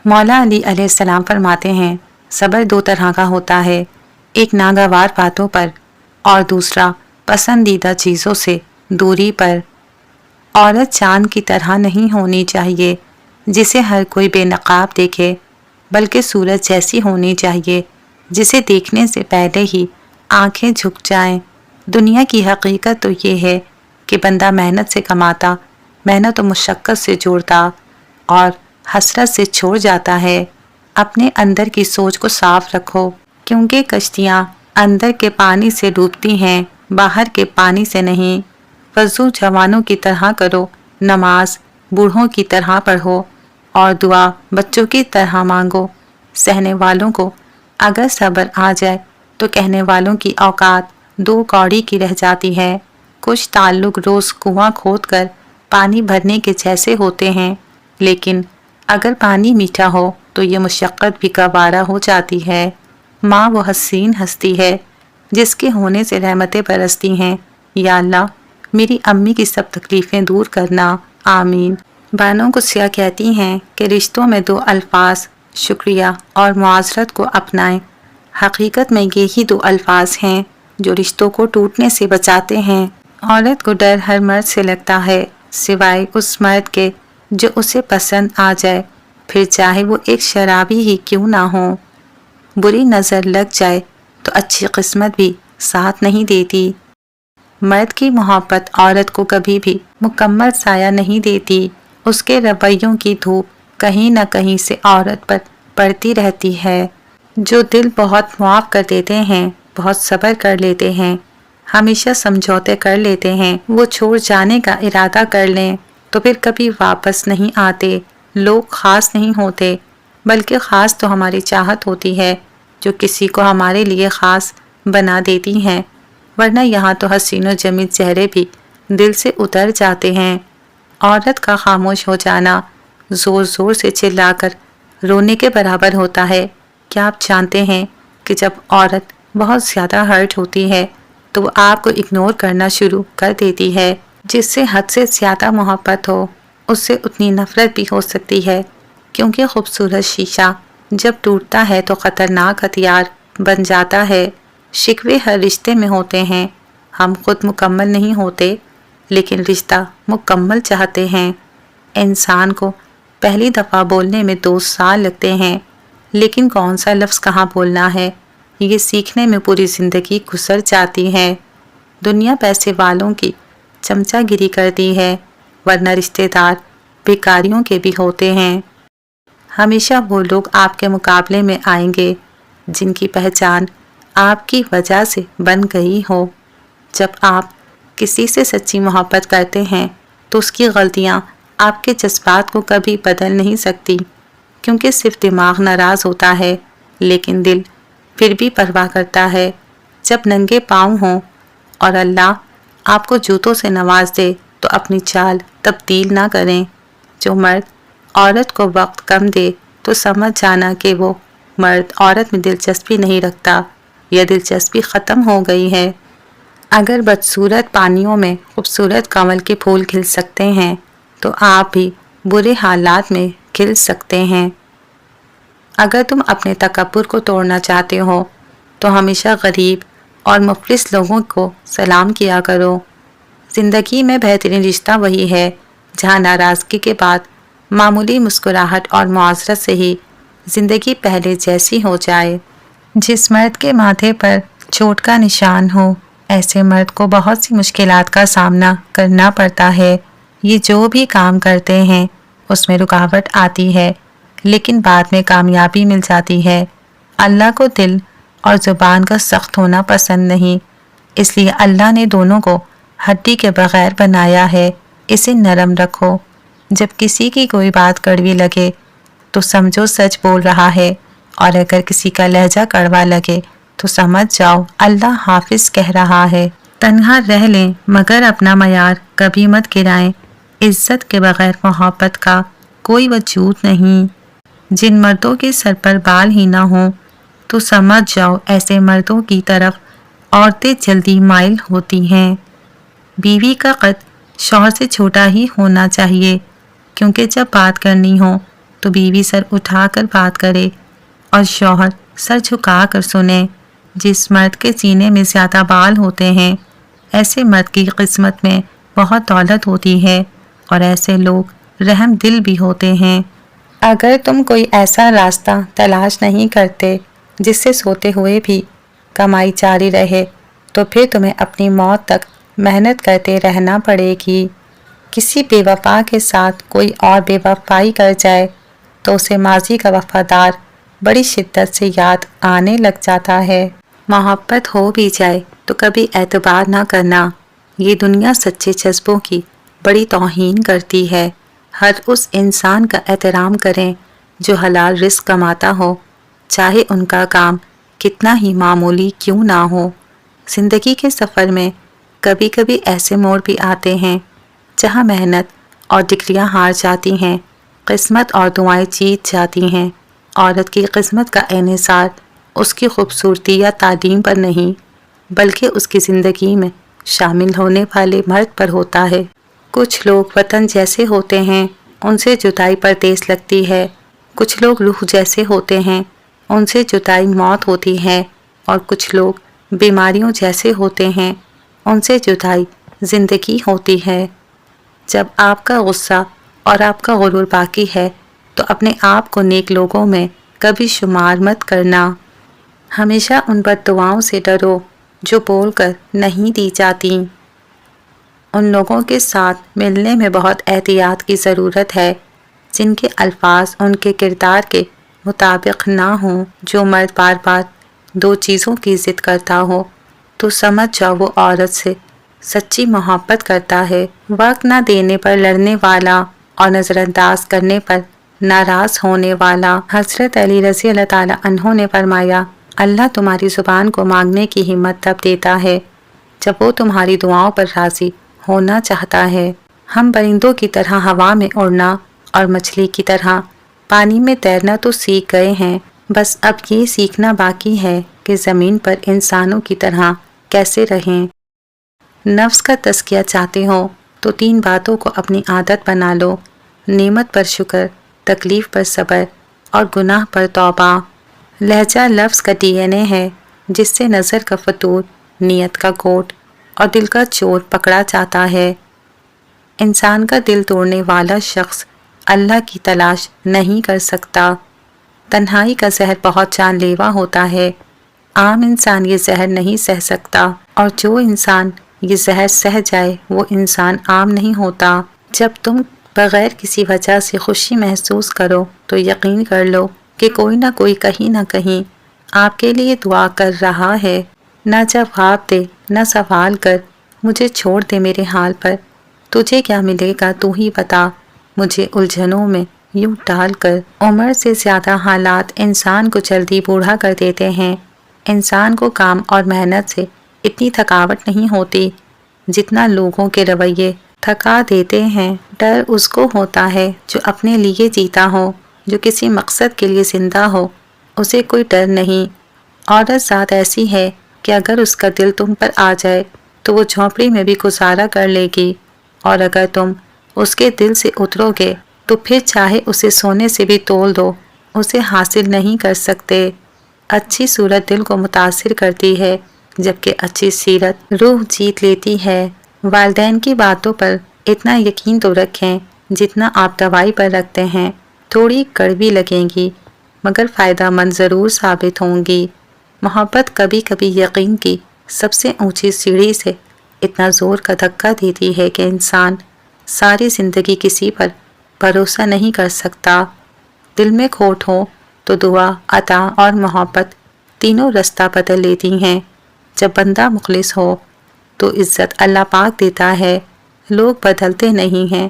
مولا علی علیہ السلام فرماتے ہیں صبر دو طرح کا ہوتا ہے، ایک ناگوار باتوں پر اور دوسرا پسندیدہ چیزوں سے دوری پر۔ عورت چاند کی طرح نہیں ہونی چاہیے جسے ہر کوئی بے نقاب دیکھے، بلکہ سورج جیسی ہونی چاہیے جسے دیکھنے سے پہلے ہی آنکھیں جھک جائیں۔ دنیا کی حقیقت تو یہ ہے کہ بندہ محنت سے کماتا، محنت و مشقت سے جوڑتا اور حسرت سے چھوڑ جاتا ہے۔ اپنے اندر کی سوچ کو صاف رکھو، کیونکہ کشتیاں اندر کے پانی سے ڈوبتی ہیں، باہر کے پانی سے نہیں۔ وضو جوانوں کی طرح کرو، نماز بوڑھوں کی طرح پڑھو اور دعا بچوں کی طرح مانگو۔ سہنے والوں کو اگر صبر آ جائے تو کہنے والوں کی اوقات دو کوڑی کی رہ جاتی ہے۔ کچھ تعلق روز کنواں کھود کر پانی بھرنے کے جیسے ہوتے ہیں، لیکن اگر پانی میٹھا ہو تو یہ مشقت بھی گوارا ہو جاتی ہے۔ ماں وہ حسین ہستی ہے جس کے ہونے سے رحمتیں برستی ہیں۔ یا اللہ میری امی کی سب تکلیفیں دور کرنا، آمین۔ بانو قدسیہ کہتی ہیں کہ رشتوں میں دو الفاظ شکریہ اور معذرت کو اپنائیں۔ حقیقت میں یہی دو الفاظ ہیں جو رشتوں کو ٹوٹنے سے بچاتے ہیں۔ عورت کو ڈر ہر مرد سے لگتا ہے سوائے اس مرد کے جو اسے پسند آ جائے، پھر چاہے وہ ایک شرابی ہی کیوں نہ ہو۔ بری نظر لگ جائے تو اچھی قسمت بھی ساتھ نہیں دیتی۔ مرد کی محبت عورت کو کبھی بھی مکمل سایہ نہیں دیتی، اس کے رویوں کی دھوپ کہیں نہ کہیں سے عورت پر پڑتی رہتی ہے۔ جو دل بہت معاف کر دیتے ہیں، بہت صبر کر لیتے ہیں، ہمیشہ سمجھوتے کر لیتے ہیں، وہ چھوڑ جانے کا ارادہ کر لیں تو پھر کبھی واپس نہیں آتے۔ لوگ خاص نہیں ہوتے، بلکہ خاص تو ہماری چاہت ہوتی ہے جو کسی کو ہمارے لیے خاص بنا دیتی ہیں، ورنہ یہاں تو حسین و جمیل چہرے بھی دل سے اتر جاتے ہیں۔ عورت کا خاموش ہو جانا زور زور سے چلا کر رونے کے برابر ہوتا ہے۔ کیا آپ جانتے ہیں کہ جب عورت بہت زیادہ ہرٹ ہوتی ہے تو وہ آپ کو اگنور کرنا شروع کر دیتی ہے؟ جس سے حد سے زیادہ محبت ہو اس سے اتنی نفرت بھی ہو سکتی ہے، کیونکہ خوبصورت شیشہ جب ٹوٹتا ہے تو خطرناک ہتھیار بن جاتا ہے۔ شکوے ہر رشتے میں ہوتے ہیں، ہم خود مکمل نہیں ہوتے لیکن رشتہ مکمل چاہتے ہیں۔ انسان کو پہلی دفعہ بولنے میں 2 سال لگتے ہیں، لیکن کون سا لفظ کہاں بولنا ہے یہ سیکھنے میں پوری زندگی گزر جاتی ہے۔ دنیا پیسے والوں کی چمچہ گیری کرتی ہے، ورنہ رشتہ دار بھکاریوں کے بھی ہوتے ہیں۔ ہمیشہ وہ لوگ آپ کے مقابلے میں آئیں گے جن کی پہچان آپ کی وجہ سے بن گئی ہو۔ جب آپ کسی سے سچی محبت کرتے ہیں تو اس کی غلطیاں آپ کے جذبات کو کبھی بدل نہیں سکتی، کیونکہ صرف دماغ ناراض ہوتا ہے لیکن دل پھر بھی پرواہ کرتا ہے۔ جب ننگے پاؤں ہوں اور اللہ آپ کو جوتوں سے نواز دے تو اپنی چال تبدیل نہ کریں۔ جو مرد عورت کو وقت کم دے تو سمجھ جانا کہ وہ مرد عورت میں دلچسپی نہیں رکھتا یا دلچسپی ختم ہو گئی ہے۔ اگر بدصورت پانیوں میں خوبصورت کنول کے پھول کھل سکتے ہیں تو آپ بھی برے حالات میں کھل سکتے ہیں۔ اگر تم اپنے تکبر کو توڑنا چاہتے ہو تو ہمیشہ غریب اور مفلس لوگوں کو سلام کیا کرو۔ زندگی میں بہترین رشتہ وہی ہے جہاں ناراضگی کے بعد معمولی مسکراہٹ اور معذرت سے ہی زندگی پہلے جیسی ہو جائے۔ جس مرد کے ماتھے پر چوٹ کا نشان ہو، ایسے مرد کو بہت سی مشکلات کا سامنا کرنا پڑتا ہے۔ یہ جو بھی کام کرتے ہیں اس میں رکاوٹ آتی ہے، لیکن بعد میں کامیابی مل جاتی ہے۔ اللہ کو دل اور زبان کا سخت ہونا پسند نہیں، اس لیے اللہ نے دونوں کو ہڈی کے بغیر بنایا ہے۔ اسے نرم رکھو۔ جب کسی کی کوئی بات کڑوی لگے تو سمجھو سچ بول رہا ہے، اور اگر کسی کا لہجہ کڑوا لگے تو سمجھ جاؤ اللہ حافظ کہہ رہا ہے۔ تنہا رہ لیں مگر اپنا معیار کبھی مت گرائیں۔ عزت کے بغیر محبت کا کوئی وجود نہیں۔ جن مردوں کے سر پر بال ہی نہ ہوں تو سمجھ جاؤ ایسے مردوں کی طرف عورتیں جلدی مائل ہوتی ہیں۔ بیوی کا قد شوہر سے چھوٹا ہی ہونا چاہیے، کیونکہ جب بات کرنی ہو تو بیوی سر اٹھا کر بات کرے اور شوہر سر جھکا کر سنے۔ جس مرد کے سینے میں زیادہ بال ہوتے ہیں ایسے مرد کی قسمت میں بہت دولت ہوتی ہے اور ایسے لوگ رحم دل بھی ہوتے ہیں۔ اگر تم کوئی ایسا راستہ تلاش نہیں کرتے جس سے سوتے ہوئے بھی کمائی جاری رہے تو پھر تمہیں اپنی موت تک محنت کرتے رہنا پڑے گی۔ کسی بے وفا کے ساتھ کوئی اور بے وفائی کر جائے تو اسے ماضی کا وفادار بڑی شدت سے یاد آنے لگ جاتا ہے۔ محبت ہو بھی جائے تو کبھی اعتبار نہ کرنا، یہ دنیا سچے جذبوں کی بڑی توہین کرتی ہے۔ ہر اس انسان کا احترام کریں جو حلال رزق کماتا ہو، چاہے ان کا کام کتنا ہی معمولی کیوں نہ ہو۔ زندگی کے سفر میں کبھی کبھی ایسے موڑ بھی آتے ہیں جہاں محنت اور ڈگریاں ہار جاتی ہیں، قسمت اور دعائیں جیت جاتی ہیں۔ عورت کی قسمت کا انحصار اس کی خوبصورتی یا تعلیم پر نہیں بلکہ اس کی زندگی میں شامل ہونے والے مرد پر ہوتا ہے۔ کچھ لوگ وطن جیسے ہوتے ہیں، ان سے جدائی پر تیز لگتی ہے۔ کچھ لوگ روح جیسے ہوتے ہیں، ان سے جدائی موت ہوتی ہے، اور کچھ لوگ بیماریوں جیسے ہوتے ہیں، ان سے جدائی زندگی ہوتی ہے۔ جب آپ کا غصہ اور آپ کا غرور باقی ہے تو اپنے آپ کو نیک لوگوں میں کبھی شمار مت کرنا۔ ہمیشہ ان بد دعاؤں سے ڈرو جو بول کر نہیں دی جاتی۔ ان لوگوں کے ساتھ ملنے میں بہت احتیاط کی ضرورت ہے جن کے الفاظ ان کے کردار کے مطابق نہ ہوں۔ جو مرد بار بار دو چیزوں کی ضد کرتا ہو تو سمجھ جاؤ وہ عورت سے سچی محبت کرتا ہے۔ وقت نہ دینے پر لڑنے والا اور نظر انداز کرنے پر ناراض ہونے والا۔ حضرت علی رضی اللہ تعالیٰ عنہ نے فرمایا، اللہ تمہاری زبان کو مانگنے کی ہمت تب دیتا ہے جب وہ تمہاری دعاؤں پر راضی ہونا چاہتا ہے۔ ہم پرندوں کی طرح ہوا میں اڑنا اور مچھلی کی طرح پانی میں تیرنا تو سیکھ گئے ہیں، بس اب یہ سیکھنا باقی ہے کہ زمین پر انسانوں کی طرح کیسے رہیں۔ نفس کا تزکیہ چاہتے ہو تو 3 باتوں کو اپنی عادت بنا لو: نعمت پر شکر، تکلیف پر صبر اور گناہ پر توبہ۔ لہجہ لفظ کا DNA ہے جس سے نظر کا فطور، نیت کا گوٹ اور دل کا چور پکڑا جاتا ہے۔ انسان کا دل توڑنے والا شخص اللہ کی تلاش نہیں کر سکتا۔ تنہائی کا زہر بہت جان لیوا ہوتا ہے، عام انسان یہ زہر نہیں سہ سکتا، اور جو انسان یہ زہر سہ جائے وہ انسان عام نہیں ہوتا۔ جب تم بغیر کسی وجہ سے خوشی محسوس کرو تو یقین کر لو کہ کوئی نہ کوئی کہیں نہ کہیں آپ کے لیے دعا کر رہا ہے۔ نہ جواب دے نہ سوال کر، مجھے چھوڑ دے میرے حال پر، تجھے کیا ملے گا تو ہی بتا، مجھے الجھنوں میں یوں ڈال کر۔ عمر سے زیادہ حالات انسان کو جلدی بوڑھا کر دیتے ہیں۔ انسان کو کام اور محنت سے اتنی تھکاوٹ نہیں ہوتی جتنا لوگوں کے رویے تھکا دیتے ہیں۔ ڈر اس کو ہوتا ہے جو اپنے لیے جیتا ہو، جو کسی مقصد کے لیے زندہ ہو، اسے کوئی ڈر نہیں۔ عورت ذات ایسی ہے کہ اگر اس کا دل تم پر آ جائے تو وہ جھونپڑی میں بھی گزارا کر لے گی، اور اگر تم اس کے دل سے اترو گے تو پھر چاہے اسے سونے سے بھی تول دو اسے حاصل نہیں کر سکتے۔ اچھی صورت دل کو متاثر کرتی ہے جبکہ اچھی سیرت روح جیت لیتی ہے۔ والدین کی باتوں پر اتنا یقین تو رکھیں جتنا آپ دوائی پر رکھتے ہیں۔ تھوڑی کڑوی لگیں گی مگر فائدہ مند ضرور ثابت ہوں گی۔ محبت کبھی کبھی یقین کی سب سے اونچی سیڑھی سے اتنا زور کا دھکا دیتی ہے کہ انسان ساری زندگی کسی پر بھروسہ نہیں کر سکتا۔ دل میں کھوٹ ہو تو دعا، عطا اور محبت تینوں رستہ بدل لیتی ہیں۔ جب بندہ مخلص ہو تو عزت اللہ پاک دیتا ہے۔ لوگ بدلتے نہیں ہیں،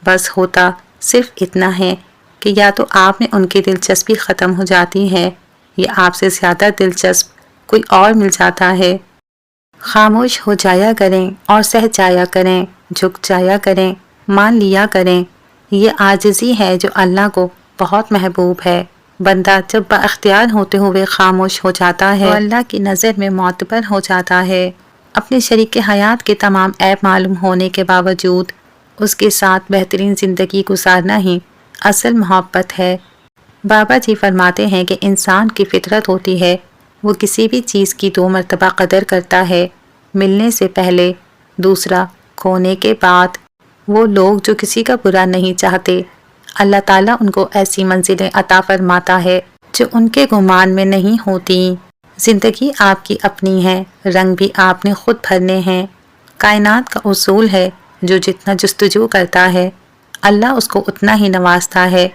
بس ہوتا صرف اتنا ہے کہ یا تو آپ میں ان کی دلچسپی ختم ہو جاتی ہے یا آپ سے زیادہ دلچسپ کوئی اور مل جاتا ہے۔ خاموش ہو جایا کریں اور سہ جایا کریں، جھک جایا کریں، مان لیا کریں۔ یہ عاجزی ہے جو اللہ کو بہت محبوب ہے۔ بندہ جب با اختیار ہوتے ہوئے خاموش ہو جاتا ہے تو اللہ کی نظر میں معتبر ہو جاتا ہے۔ اپنے شریک حیات کے تمام عیب معلوم ہونے کے باوجود اس کے ساتھ بہترین زندگی گزارنا ہی اصل محبت ہے۔ بابا جی فرماتے ہیں کہ انسان کی فطرت ہوتی ہے، وہ کسی بھی چیز کی 2 مرتبہ قدر کرتا ہے، ملنے سے پہلے، دوسرا کھونے کے بعد۔ وہ لوگ جو کسی کا برا نہیں چاہتے، اللہ تعالیٰ ان کو ایسی منزلیں عطا فرماتا ہے جو ان کے گمان میں نہیں ہوتی۔ زندگی آپ کی اپنی ہے، رنگ بھی آپ نے خود بھرنے ہیں۔ کائنات کا اصول ہے، جو جتنا جستجو کرتا ہے اللہ اس کو اتنا ہی نوازتا ہے۔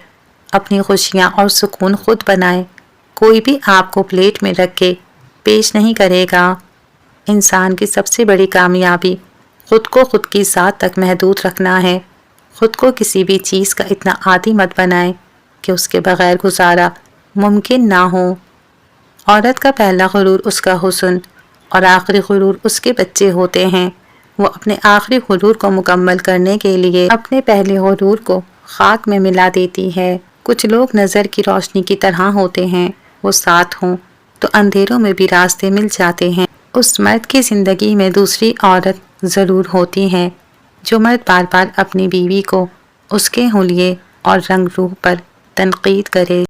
اپنی خوشیاں اور سکون خود بنائیں، کوئی بھی آپ کو پلیٹ میں رکھ کے پیش نہیں کرے گا۔ انسان کی سب سے بڑی کامیابی خود کو خود کی ذات تک محدود رکھنا ہے۔ خود کو کسی بھی چیز کا اتنا عادی مت بنائیں کہ اس کے بغیر گزارا ممکن نہ ہو۔ عورت کا پہلا غرور اس کا حسن اور آخری غرور اس کے بچے ہوتے ہیں۔ وہ اپنے آخری غرور کو مکمل کرنے کے لیے اپنے پہلے غرور کو خاک میں ملا دیتی ہے۔ کچھ لوگ نظر کی روشنی کی طرح ہوتے ہیں، وہ ساتھ ہوں تو اندھیروں میں بھی راستے مل جاتے ہیں۔ اس مرد کی زندگی میں دوسری عورت ضرور ہوتی ہے جو مرد بار بار اپنی بیوی کو اس کے حلیے اور رنگ روح پر تنقید کرے۔